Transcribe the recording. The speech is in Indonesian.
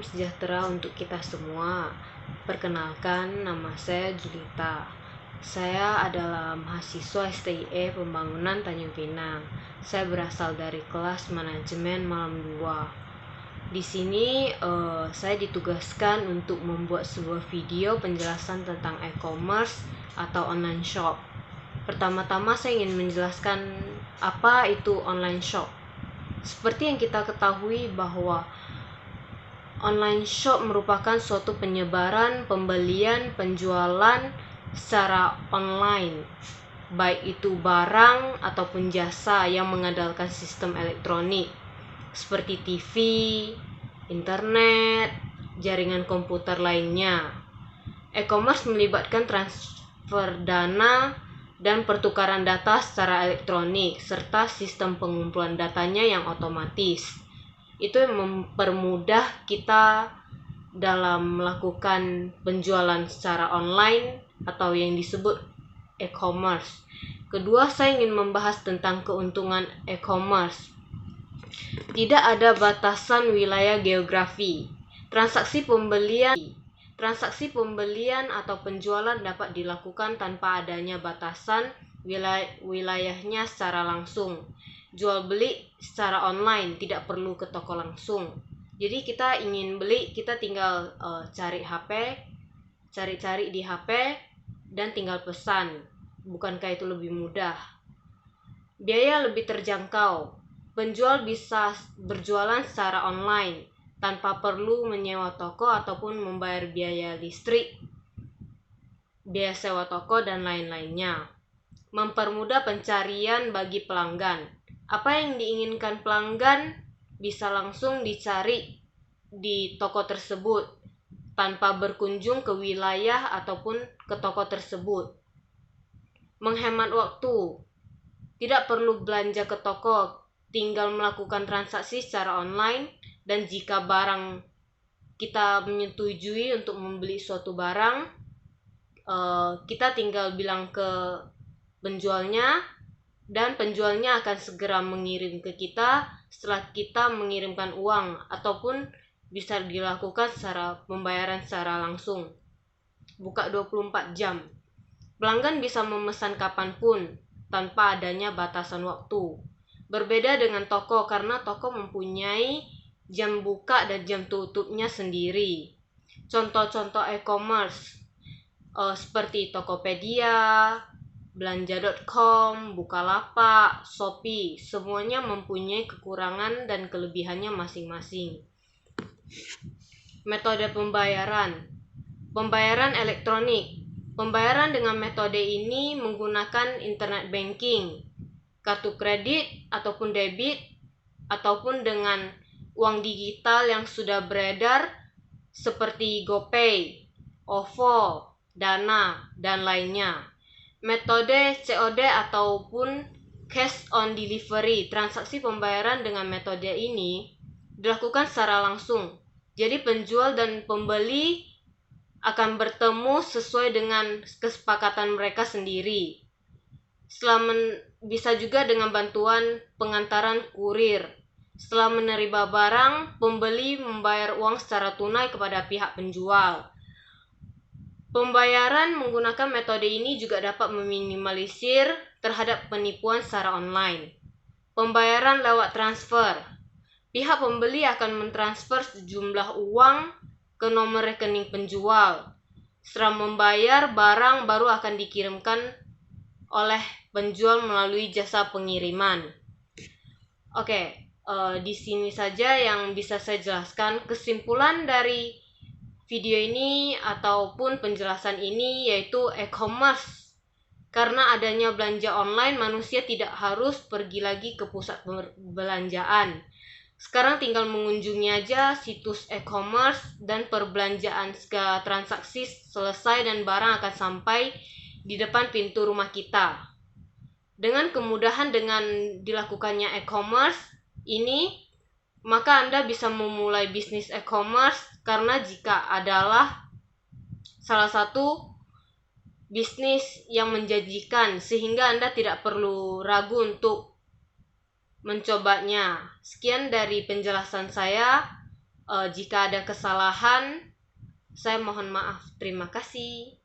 sejahtera untuk kita semua. Perkenalkan, nama saya Julita. Saya adalah mahasiswa STIE Pembangunan Tanjung Pinang. Saya berasal dari kelas manajemen malam 2. Di sini saya ditugaskan untuk membuat sebuah video penjelasan tentang e-commerce atau online shop. Pertama-tama saya ingin menjelaskan apa itu online shop. Seperti yang kita ketahui bahwa online shop merupakan suatu penyebaran, pembelian, penjualan secara online, baik itu barang ataupun jasa yang mengandalkan sistem elektronik seperti TV, internet, jaringan komputer lainnya. E-commerce melibatkan transfer dana dan pertukaran data secara elektronik serta sistem pengumpulan datanya yang otomatis. Itu yang mempermudah kita dalam melakukan penjualan secara online atau yang disebut e-commerce. Kedua, saya ingin membahas tentang keuntungan e-commerce. Tidak ada batasan wilayah geografi. Transaksi pembelian atau penjualan dapat dilakukan tanpa adanya batasan wilayahnya secara langsung. Jual beli secara online, tidak perlu ke toko langsung. Jadi kita ingin beli, kita tinggal cari di HP dan tinggal pesan. Bukankah itu lebih mudah? Biaya lebih terjangkau. Penjual bisa berjualan secara online tanpa perlu menyewa toko ataupun membayar biaya listrik, biaya sewa toko, dan lain-lainnya. Mempermudah pencarian bagi pelanggan. Apa yang diinginkan pelanggan bisa langsung dicari di toko tersebut tanpa berkunjung ke wilayah ataupun ke toko tersebut. Menghemat waktu. Tidak perlu belanja ke toko, tinggal melakukan transaksi secara online. Dan jika barang kita menyetujui untuk membeli suatu barang, kita tinggal bilang ke penjualnya, dan penjualnya akan segera mengirim ke kita setelah kita mengirimkan uang, ataupun bisa dilakukan secara pembayaran secara langsung. Buka 24 jam. Pelanggan bisa memesan kapanpun tanpa adanya batasan waktu. Berbeda dengan toko, karena toko mempunyai jam buka dan jam tutupnya sendiri. Contoh-contoh e-commerce seperti Tokopedia, Belanja.com, Bukalapak, Shopee, semuanya mempunyai kekurangan dan kelebihannya masing-masing. Metode pembayaran. Pembayaran elektronik. Pembayaran dengan metode ini menggunakan internet banking, kartu kredit ataupun debit, ataupun dengan uang digital yang sudah beredar seperti GoPay, OVO, Dana, dan lainnya. Metode COD ataupun cash on delivery. Transaksi pembayaran dengan metode ini dilakukan secara langsung. Jadi penjual dan pembeli akan bertemu sesuai dengan kesepakatan mereka sendiri. Bisa juga dengan bantuan pengantaran kurir. Setelah menerima barang, pembeli membayar uang secara tunai kepada pihak penjual. Pembayaran menggunakan metode ini juga dapat meminimalisir terhadap penipuan secara online. Pembayaran lewat transfer. Pihak pembeli akan mentransfer sejumlah uang ke nomor rekening penjual. Setelah membayar, barang baru akan dikirimkan oleh penjual melalui jasa pengiriman. Di sini saja yang bisa saya jelaskan. Kesimpulan dari video ini ataupun penjelasan ini yaitu e-commerce. Karena adanya belanja online, manusia tidak harus pergi lagi ke pusat perbelanjaan. Sekarang tinggal mengunjungi aja situs e-commerce dan perbelanjaan segala transaksi selesai dan barang akan sampai di depan pintu rumah kita. Dengan kemudahan dengan dilakukannya e-commerce ini, maka Anda bisa memulai bisnis e-commerce karena jika adalah salah satu bisnis yang menjanjikan sehingga Anda tidak perlu ragu untuk mencobanya. Sekian dari penjelasan saya. Jika ada kesalahan, saya mohon maaf. Terima kasih.